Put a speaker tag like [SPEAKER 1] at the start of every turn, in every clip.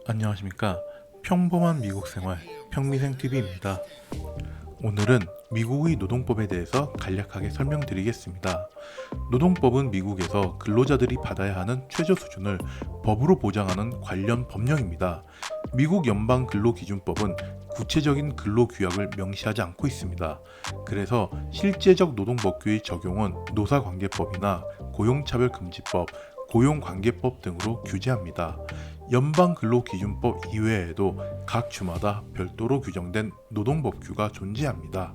[SPEAKER 1] 안녕하십니까. 평범한 미국 생활 평미생TV입니다. 오늘은 미국의 노동법에 대해서 간략하게 설명드리겠습니다. 노동법은 미국에서 근로자들이 받아야 하는 최저 수준을 법으로 보장하는 관련 법령입니다. 미국 연방근로기준법은 구체적인 근로규약을 명시하지 않고 있습니다. 그래서 실제적 노동법규의 적용은 노사관계법이나 고용차별금지법, 고용관계법 등으로 규제합니다. 연방근로기준법 이외에도 각 주마다 별도로 규정된 노동법규가 존재합니다.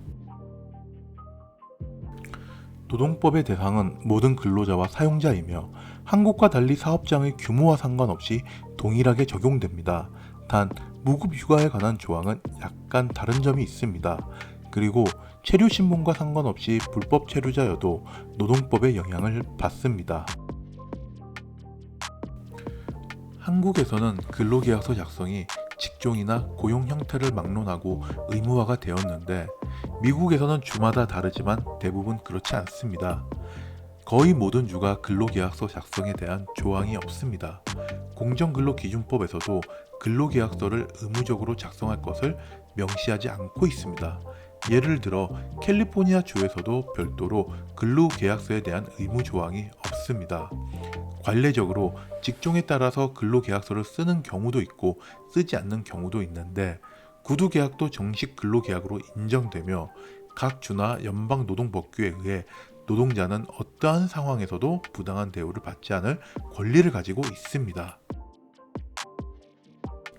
[SPEAKER 1] 노동법의 대상은 모든 근로자와 사용자이며 한국과 달리 사업장의 규모와 상관없이 동일하게 적용됩니다. 단 무급 휴가에 관한 조항은 약간 다른 점이 있습니다. 그리고 체류 신분과 상관없이 불법 체류자여도 노동법의 영향을 받습니다. 한국에서는 근로계약서 작성이 직종이나 고용 형태를 막론하고 의무화가 되었는데 미국에서는 주마다 다르지만 대부분 그렇지 않습니다. 거의 모든 주가 근로계약서 작성에 대한 조항이 없습니다. 공정근로기준법에서도 근로계약서를 의무적으로 작성할 것을 명시하지 않고 있습니다. 예를 들어 캘리포니아 주에서도 별도로 근로계약서에 대한 의무 조항이 없습니다. 관례적으로 직종에 따라서 근로계약서를 쓰는 경우도 있고 쓰지 않는 경우도 있는데 구두계약도 정식 근로계약으로 인정되며 각 주나 연방노동법규에 의해 노동자는 어떠한 상황에서도 부당한 대우를 받지 않을 권리를 가지고 있습니다.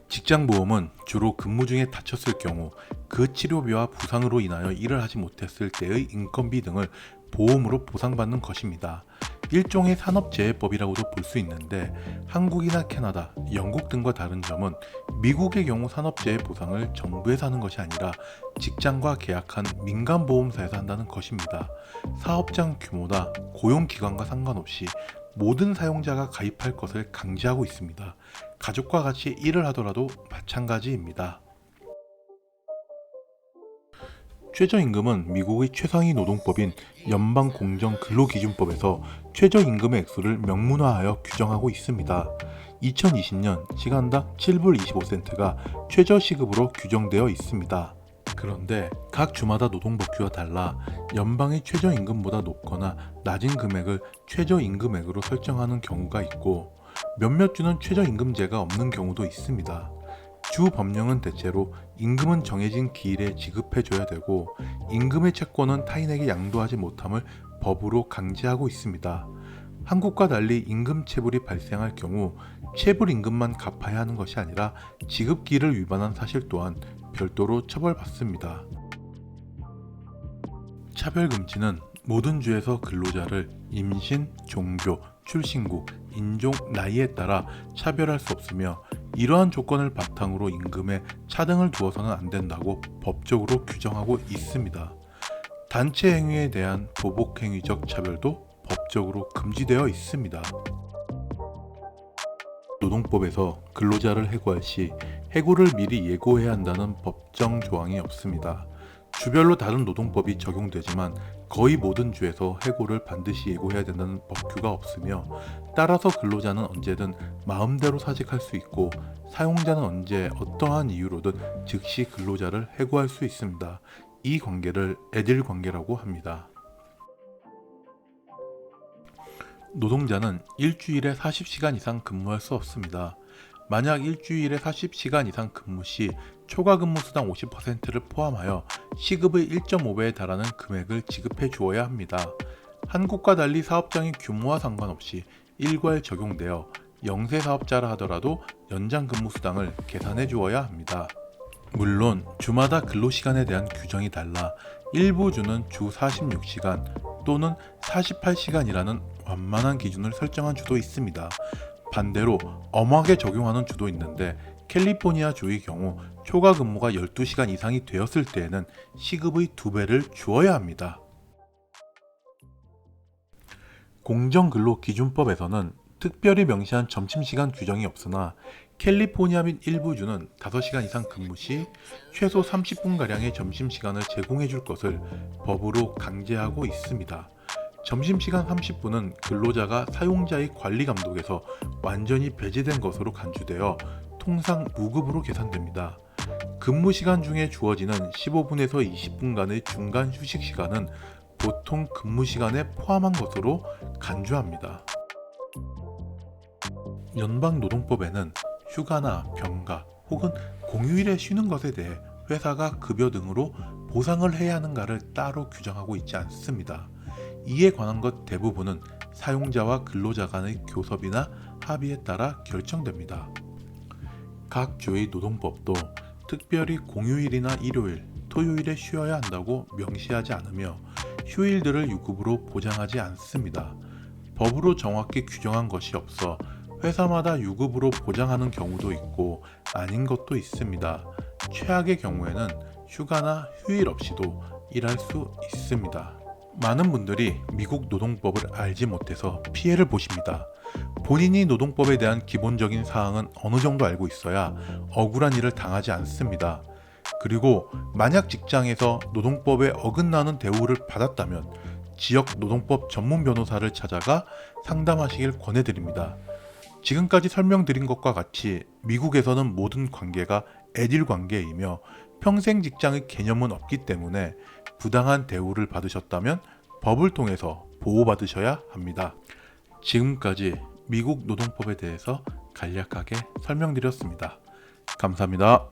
[SPEAKER 1] 직장보험은 주로 근무 중에 다쳤을 경우 그 치료비와 부상으로 인하여 일을 하지 못했을 때의 인건비 등을 보험으로 보상받는 것입니다. 일종의 산업재해법이라고도 볼 수 있는데 한국이나 캐나다, 영국 등과 다른 점은 미국의 경우 산업재해 보상을 정부에서 하는 것이 아니라 직장과 계약한 민간보험사에서 한다는 것입니다. 사업장 규모나 고용기관과 상관없이 모든 사용자가 가입할 것을 강제하고 있습니다. 가족과 같이 일을 하더라도 마찬가지입니다. 최저임금은 미국의 최상위 노동법인 연방공정근로기준법에서 최저임금의 액수를 명문화하여 규정하고 있습니다. 2020년 시간당 7불 25센트가 최저시급으로 규정되어 있습니다. 그런데 각 주마다 노동법규와 달라 연방의 최저임금보다 높거나 낮은 금액을 최저임금액으로 설정하는 경우가 있고 몇몇 주는 최저임금제가 없는 경우도 있습니다. 주 법령은 대체로 임금은 정해진 기일에 지급해줘야 되고 임금의 채권은 타인에게 양도하지 못함을 법으로 강제하고 있습니다. 한국과 달리 임금체불이 발생할 경우 체불임금만 갚아야 하는 것이 아니라 지급기일을 위반한 사실 또한 별도로 처벌받습니다. 차별금지는 모든 주에서 근로자를 임신, 종교, 출신국, 인종, 나이에 따라 차별할 수 없으며 이러한 조건을 바탕으로 임금에 차등을 두어서는 안 된다고 법적으로 규정하고 있습니다. 단체 행위에 대한 보복행위적 차별도 법적으로 금지되어 있습니다. 노동법에서 근로자를 해고할 시 해고를 미리 예고해야 한다는 법정 조항이 없습니다. 주별로 다른 노동법이 적용되지만 거의 모든 주에서 해고를 반드시 예고해야 된다는 법규가 없으며 따라서 근로자는 언제든 마음대로 사직할 수 있고 사용자는 언제 어떠한 이유로든 즉시 근로자를 해고할 수 있습니다. 이 관계를 애딜 관계라고 합니다. 노동자는 일주일에 40시간 이상 근무할 수 없습니다. 만약 일주일에 40시간 이상 근무 시 초과 근무 수당 50%를 포함하여 시급의 1.5배에 달하는 금액을 지급해 주어야 합니다. 한국과 달리 사업장의 규모와 상관없이 일괄 적용되어 영세 사업자라 하더라도 연장 근무 수당을 계산해 주어야 합니다. 물론 주마다 근로시간에 대한 규정이 달라 일부 주는 주 46시간 또는 48시간이라는 완만한 기준을 설정한 주도 있습니다. 반대로 엄하게 적용하는 주도 있는데 캘리포니아 주의 경우 초과 근무가 12시간 이상이 되었을 때에는 시급의 2배를 주어야 합니다. 공정근로기준법에서는 특별히 명시한 점심시간 규정이 없으나 캘리포니아 및 일부 주는 5시간 이상 근무 시 최소 30분가량의 점심시간을 제공해 줄 것을 법으로 강제하고 있습니다. 점심시간 30분은 근로자가 사용자의 관리 감독에서 완전히 배제된 것으로 간주되어 통상 무급으로 계산됩니다. 근무 시간 중에 주어지는 15분에서 20분간의 중간 휴식 시간은 보통 근무 시간에 포함한 것으로 간주합니다. 연방노동법에는 휴가나 병가 혹은 공휴일에 쉬는 것에 대해 회사가 급여 등으로 보상을 해야 하는가를 따로 규정하고 있지 않습니다. 이에 관한 것 대부분은 사용자와 근로자 간의 교섭이나 합의에 따라 결정됩니다. 각 주의 노동법도 특별히 공휴일이나 일요일, 토요일에 쉬어야 한다고 명시하지 않으며 휴일들을 유급으로 보장하지 않습니다. 법으로 정확히 규정한 것이 없어 회사마다 유급으로 보장하는 경우도 있고 아닌 것도 있습니다. 최악의 경우에는 휴가나 휴일 없이도 일할 수 있습니다. 많은 분들이 미국 노동법을 알지 못해서 피해를 보십니다. 본인이 노동법에 대한 기본적인 사항은 어느 정도 알고 있어야 억울한 일을 당하지 않습니다. 그리고 만약 직장에서 노동법에 어긋나는 대우를 받았다면 지역 노동법 전문 변호사를 찾아가 상담하시길 권해드립니다. 지금까지 설명드린 것과 같이 미국에서는 모든 관계가 애딜 관계이며 평생 직장의 개념은 없기 때문에 부당한 대우를 받으셨다면 법을 통해서 보호받으셔야 합니다. 지금까지 미국 노동법에 대해서 간략하게 설명드렸습니다. 감사합니다.